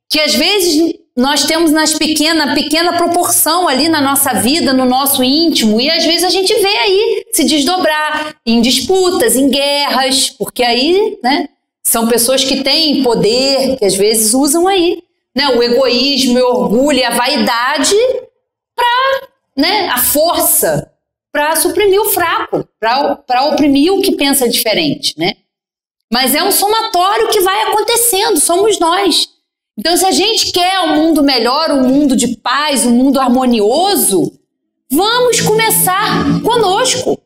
Que às vezes nós temos na pequena proporção ali na nossa vida, no nosso íntimo, e às vezes a gente vê aí se desdobrar em disputas, em guerras, porque aí, né, são pessoas que têm poder, que às vezes usam aí, né, o egoísmo, o orgulho e a vaidade para, né, a força, para suprimir o fraco, para oprimir o que pensa diferente, né? Mas é um somatório que vai acontecendo, somos nós. Então, se a gente quer um mundo melhor, um mundo de paz, um mundo harmonioso, vamos começar conosco,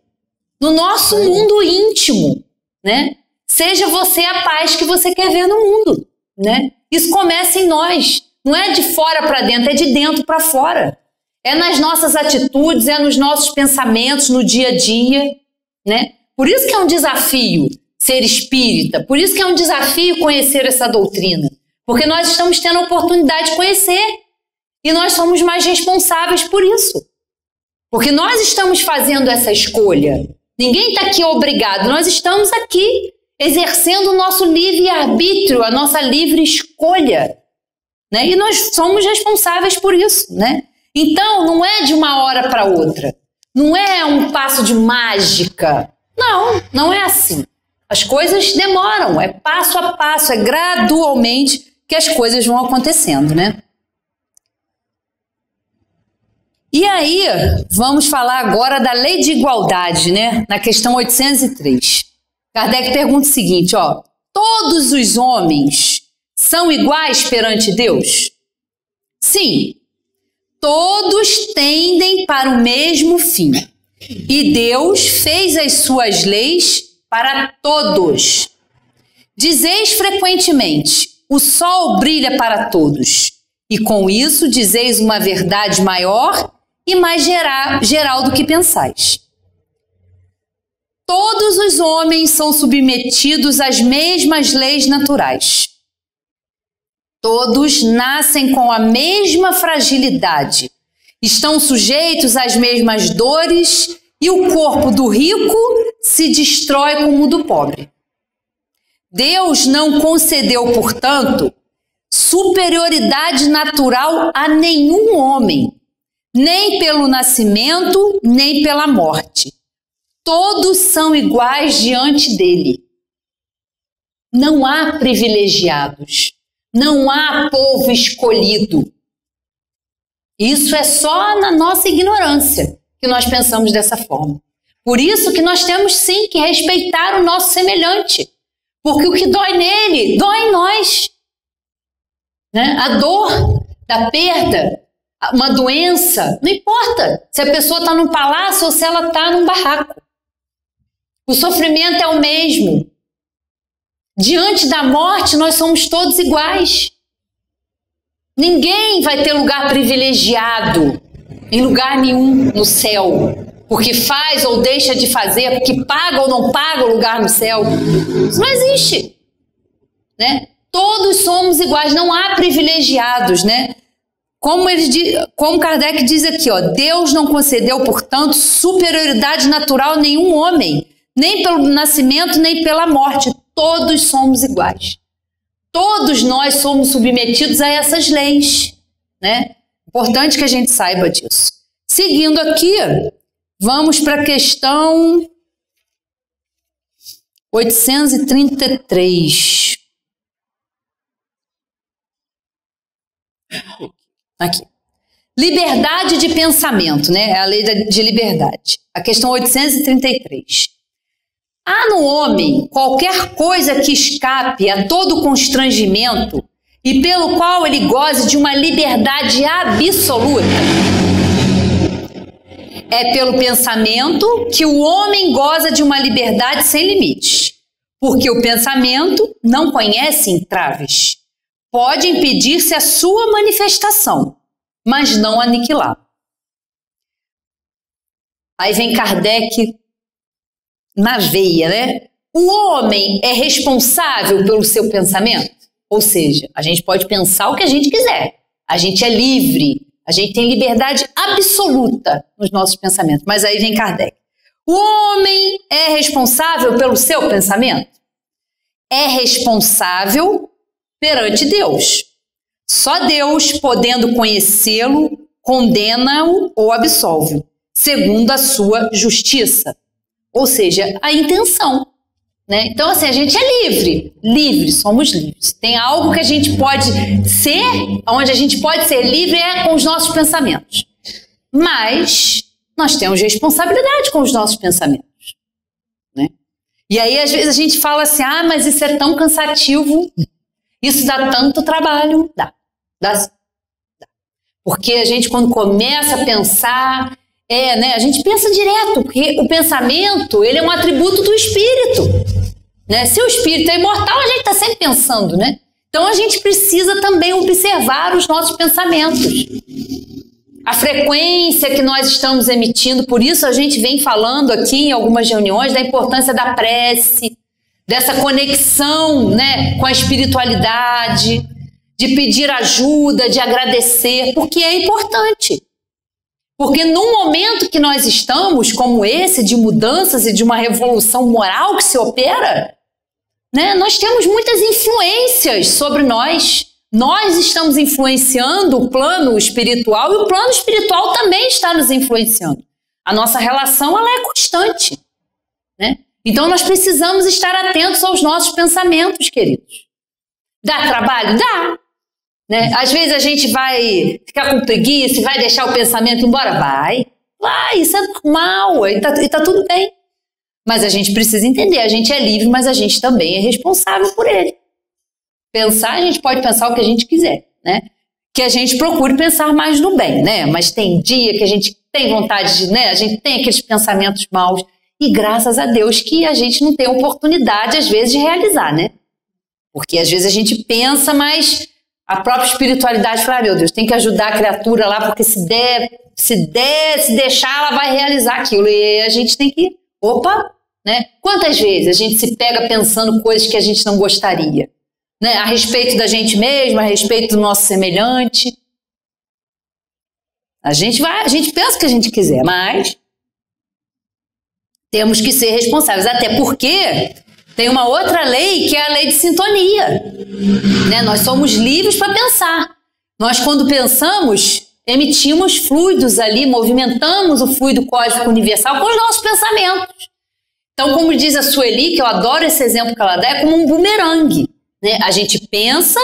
no nosso mundo íntimo, né? Seja você a paz que você quer ver no mundo, né? Isso começa em nós, não é de fora para dentro, é de dentro para fora. É nas nossas atitudes, é nos nossos pensamentos, no dia a dia, né? Por isso que é um desafio ser espírita, por isso que é um desafio conhecer essa doutrina. Porque nós estamos tendo a oportunidade de conhecer e nós somos mais responsáveis por isso. Porque nós estamos fazendo essa escolha. Ninguém está aqui obrigado, nós estamos aqui exercendo o nosso livre-arbítrio, a nossa livre escolha, né? E nós somos responsáveis por isso, né? Então, não é de uma hora para outra, não é um passo de mágica. Não, não é assim. As coisas demoram, é passo a passo, é gradualmente que as coisas vão acontecendo, né? E aí, vamos falar agora da lei de igualdade, né? Na questão 803. Kardec pergunta o seguinte, ó. Todos os homens são iguais perante Deus? Sim. Todos tendem para o mesmo fim. E Deus fez as suas leis para todos. Dizeis frequentemente, o sol brilha para todos. E com isso dizeis uma verdade maior e mais geral do que pensais. Todos os homens são submetidos às mesmas leis naturais. Todos nascem com a mesma fragilidade, estão sujeitos às mesmas dores e o corpo do rico se destrói como o do pobre. Deus não concedeu, portanto, superioridade natural a nenhum homem, nem pelo nascimento, nem pela morte. Todos são iguais diante dele. Não há privilegiados, não há povo escolhido. Isso é só na nossa ignorância que nós pensamos dessa forma. Por isso que nós temos sim que respeitar o nosso semelhante, porque o que dói nele, dói em nós. Né? A dor da perda, uma doença, não importa se a pessoa está num palácio ou se ela está num barraco. O sofrimento é o mesmo. Diante da morte, nós somos todos iguais. Ninguém vai ter lugar privilegiado em lugar nenhum no céu, porque faz ou deixa de fazer, porque paga ou não paga o lugar no céu. Isso não existe. Né? Todos somos iguais, não há privilegiados, né? Como Kardec diz aqui, ó, Deus não concedeu, portanto, superioridade natural a nenhum homem, nem pelo nascimento, nem pela morte. Todos somos iguais. Todos nós somos submetidos a essas leis, né? Importante que a gente saiba disso. Seguindo aqui, vamos para a questão 833. Aqui. Liberdade de pensamento, né? É a lei de liberdade. A questão 833. Há no homem qualquer coisa que escape a todo constrangimento e pelo qual ele goze de uma liberdade absoluta? É pelo pensamento que o homem goza de uma liberdade sem limites, porque o pensamento não conhece entraves. Pode impedir-se a sua manifestação, mas não aniquilar. Aí vem Kardec na veia, né? O homem é responsável pelo seu pensamento? Ou seja, a gente pode pensar o que a gente quiser. A gente é livre, a gente tem liberdade absoluta nos nossos pensamentos. Mas aí vem Kardec. O homem é responsável pelo seu pensamento? É responsável perante Deus. Só Deus, podendo conhecê-lo, condena-o ou absolve, segundo a sua justiça. Ou seja, a intenção. Né? Então, assim, a gente é livre, somos livres. Tem algo que a gente pode ser, onde a gente pode ser livre é com os nossos pensamentos. Mas nós temos responsabilidade com os nossos pensamentos. Né? E aí, às vezes, a gente fala assim, mas isso é tão cansativo, isso dá tanto trabalho. Dá. Porque a gente, quando começa a pensar... né? A gente pensa direto, porque o pensamento ele é um atributo do espírito. Né? Se o espírito é imortal, a gente está sempre pensando, né? Então a gente precisa também observar os nossos pensamentos. A frequência que nós estamos emitindo, por isso a gente vem falando aqui em algumas reuniões da importância da prece, dessa conexão, né, com a espiritualidade, de pedir ajuda, de agradecer, porque é importante. Porque num momento que nós estamos, como esse, de mudanças e de uma revolução moral que se opera, né, nós temos muitas influências sobre nós. Nós estamos influenciando o plano espiritual e o plano espiritual também está nos influenciando. A nossa relação ela é constante. Né? Então nós precisamos estar atentos aos nossos pensamentos, queridos. Dá trabalho? Dá. né? Às vezes a gente vai ficar com preguiça e vai deixar o pensamento embora. Vai, isso é normal, e tá tudo bem. Mas a gente precisa entender, a gente é livre, mas a gente também é responsável por ele. Pensar, a gente pode pensar o que a gente quiser, né? Que a gente procure pensar mais no bem, né? Mas tem dia que a gente tem vontade de, né? A gente tem aqueles pensamentos maus. E graças a Deus que a gente não tem oportunidade, às vezes, de realizar, né? Porque às vezes a gente pensa, mas a própria espiritualidade fala, meu Deus, tem que ajudar a criatura lá, porque se deixar, ela vai realizar aquilo. E a gente tem que, né? Quantas vezes a gente se pega pensando coisas que a gente não gostaria, né? A respeito da gente mesmo, a respeito do nosso semelhante. A gente pensa o que a gente quiser, mas temos que ser responsáveis, até porque tem uma outra lei que é a lei de sintonia, né? Nós somos livres para pensar. Nós, quando pensamos, emitimos fluidos ali, movimentamos o fluido cósmico universal com os nossos pensamentos. Então, como diz a Sueli, que eu adoro esse exemplo que ela dá, é como um bumerangue, né? A gente pensa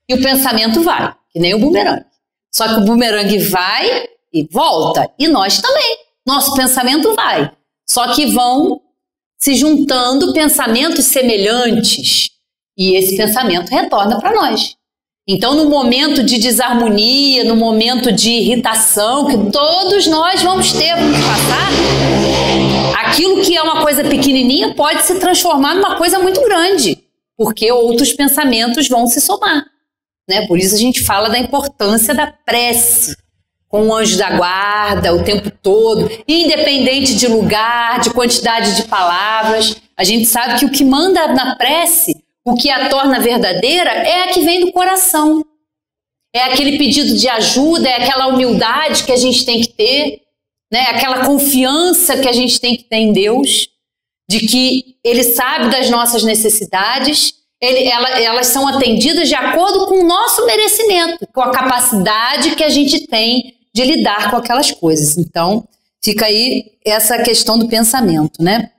e o pensamento vai, que nem o bumerangue. Só que o bumerangue vai e volta, e nós também. Nosso pensamento vai. Só que vão se juntando pensamentos semelhantes e esse pensamento retorna para nós. Então, no momento de desarmonia, no momento de irritação, que todos nós vamos passar, aquilo que é uma coisa pequenininha pode se transformar numa coisa muito grande, porque outros pensamentos vão se somar, né? Por isso a gente fala da importância da prece, com o anjo da guarda o tempo todo, independente de lugar, de quantidade de palavras. A gente sabe que o que manda na prece, o que a torna verdadeira, é a que vem do coração. É aquele pedido de ajuda, é aquela humildade que a gente tem que ter, né? Aquela confiança que a gente tem que ter em Deus, de que Ele sabe das nossas necessidades, elas são atendidas de acordo com o nosso merecimento, com a capacidade que a gente tem de lidar com aquelas coisas. Então, fica aí essa questão do pensamento, né?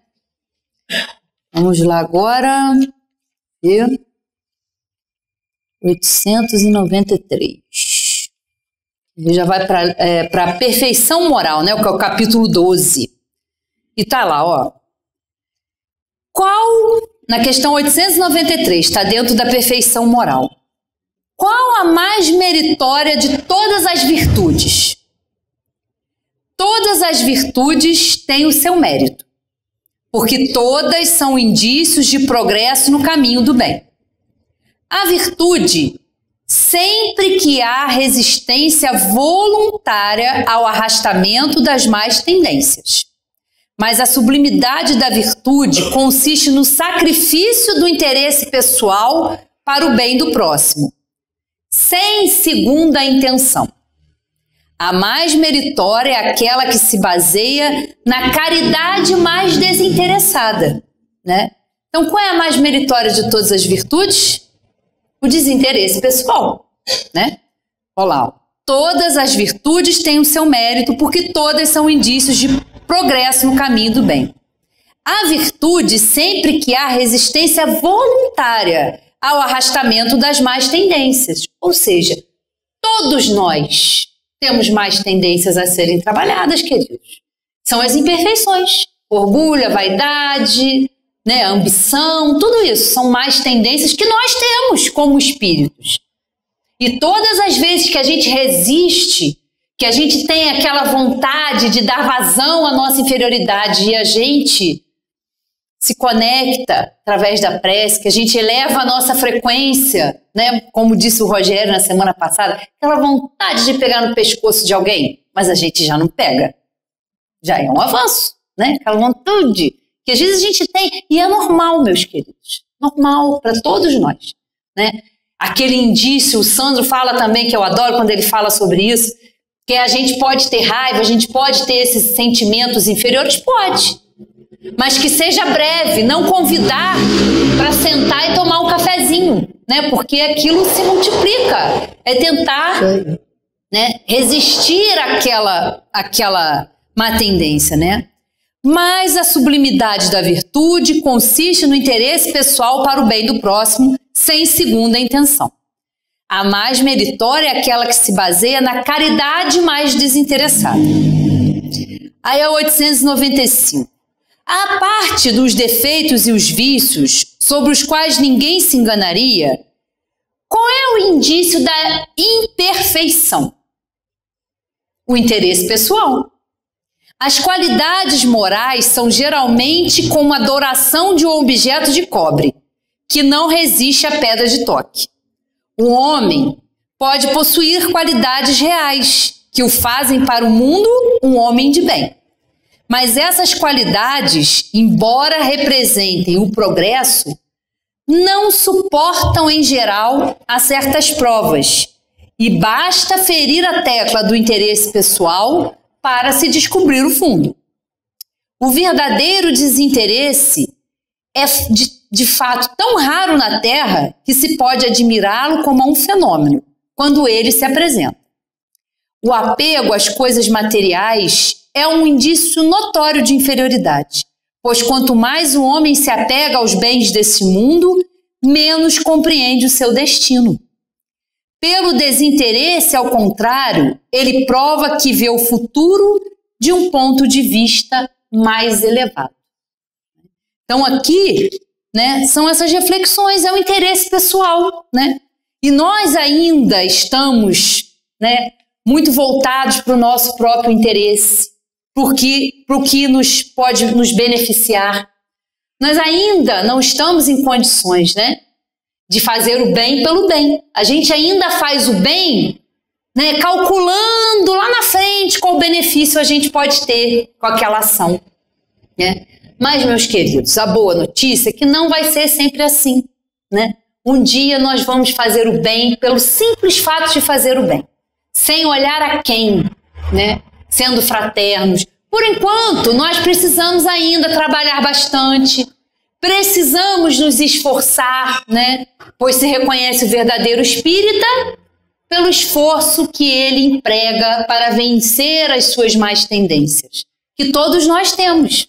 Vamos lá agora. 893. Ele já vai para a perfeição moral, né? Que é o capítulo 12. E tá lá, ó. Na questão 893, está dentro da perfeição moral. Qual a mais meritória de todas as virtudes? Todas as virtudes têm o seu mérito, porque todas são indícios de progresso no caminho do bem. A virtude, sempre que há resistência voluntária ao arrastamento das más tendências. Mas a sublimidade da virtude consiste no sacrifício do interesse pessoal para o bem do próximo, sem segunda intenção. A mais meritória é aquela que se baseia na caridade mais desinteressada, né? Então, qual é a mais meritória de todas as virtudes? O desinteresse pessoal, né? Olha lá, todas as virtudes têm o seu mérito porque todas são indícios de progresso no caminho do bem. A virtude, sempre que há resistência voluntária ao arrastamento das más tendências, ou seja, todos nós temos mais tendências a serem trabalhadas, queridos. São as imperfeições, orgulho, a vaidade, né, a ambição, tudo isso são mais tendências que nós temos como espíritos. E todas as vezes que a gente resiste, que a gente tem aquela vontade de dar vazão à nossa inferioridade e a gente se conecta através da prece, que a gente eleva a nossa frequência, né? Como disse o Rogério na semana passada, aquela vontade de pegar no pescoço de alguém, mas a gente já não pega. Já é um avanço, né? Aquela vontade que às vezes a gente tem, e é normal, meus queridos, normal para todos nós, né? Aquele indício, o Sandro fala também, que eu adoro quando ele fala sobre isso, que a gente pode ter raiva, a gente pode ter esses sentimentos inferiores, pode. Mas que seja breve, não convidar para sentar e tomar um cafezinho, né? Porque aquilo se multiplica. É tentar, né, resistir àquela má tendência, né? Mas a sublimidade da virtude consiste no interesse pessoal para o bem do próximo, sem segunda intenção. A mais meritória é aquela que se baseia na caridade mais desinteressada. Aí é 895. A parte dos defeitos e os vícios sobre os quais ninguém se enganaria, qual é o indício da imperfeição? O interesse pessoal. As qualidades morais são geralmente como a adoração de um objeto de cobre, que não resiste à pedra de toque. O homem pode possuir qualidades reais, que o fazem para o mundo um homem de bem. Mas essas qualidades, embora representem o progresso, não suportam em geral a certas provas, e basta ferir a tecla do interesse pessoal para se descobrir o fundo. O verdadeiro desinteresse é de fato tão raro na Terra que se pode admirá-lo como um fenômeno, quando ele se apresenta. O apego às coisas materiais é um indício notório de inferioridade, pois quanto mais o homem se apega aos bens desse mundo, menos compreende o seu destino. Pelo desinteresse, ao contrário, ele prova que vê o futuro de um ponto de vista mais elevado. Então aqui, né, são essas reflexões, é o interesse pessoal, né? E nós ainda estamos, né, muito voltados para o nosso próprio interesse, para o que pode nos beneficiar. Nós ainda não estamos em condições, né, de fazer o bem pelo bem. A gente ainda faz o bem, né, calculando lá na frente qual benefício a gente pode ter com aquela ação, né? Mas, meus queridos, a boa notícia é que não vai ser sempre assim, né? Um dia nós vamos fazer o bem pelo simples fato de fazer o bem, sem olhar a quem, né? Sendo fraternos. Por enquanto, nós precisamos ainda trabalhar bastante, precisamos nos esforçar, né? Pois se reconhece o verdadeiro espírita pelo esforço que ele emprega para vencer as suas más tendências, que todos nós temos.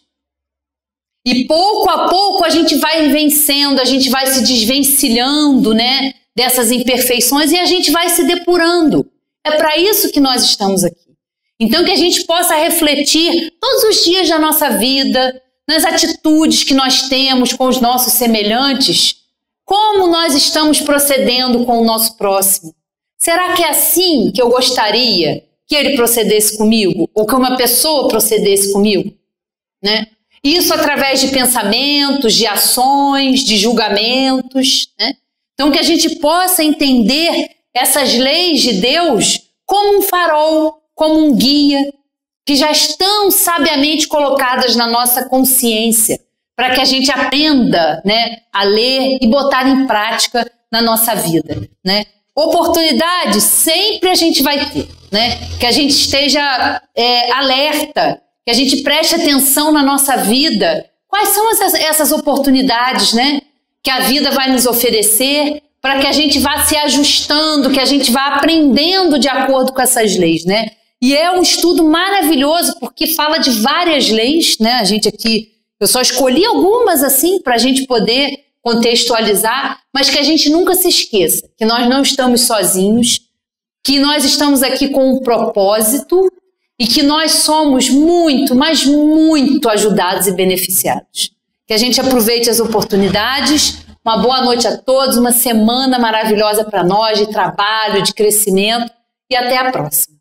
E pouco a pouco a gente vai vencendo, a gente vai se desvencilhando, né, dessas imperfeições e a gente vai se depurando. É para isso que nós estamos aqui. Então que a gente possa refletir todos os dias da nossa vida, nas atitudes que nós temos com os nossos semelhantes, como nós estamos procedendo com o nosso próximo. Será que é assim que eu gostaria que ele procedesse comigo? Ou que uma pessoa procedesse comigo? Né? Isso através de pensamentos, de ações, de julgamentos, né? Então que a gente possa entender essas leis de Deus como um farol, como um guia, que já estão sabiamente colocadas na nossa consciência, para que a gente aprenda, né, a ler e botar em prática na nossa vida, né? Oportunidade sempre a gente vai ter, né? Que a gente esteja alerta, que a gente preste atenção na nossa vida. Quais são essas oportunidades, né, que a vida vai nos oferecer para que a gente vá se ajustando, que a gente vá aprendendo de acordo com essas leis, né? E é um estudo maravilhoso porque fala de várias leis, né? A gente aqui, eu só escolhi algumas assim para a gente poder contextualizar, mas que a gente nunca se esqueça que nós não estamos sozinhos, que nós estamos aqui com um propósito e que nós somos muito, mas muito ajudados e beneficiados. Que a gente aproveite as oportunidades. Uma boa noite a todos, uma semana maravilhosa para nós de trabalho, de crescimento e até a próxima.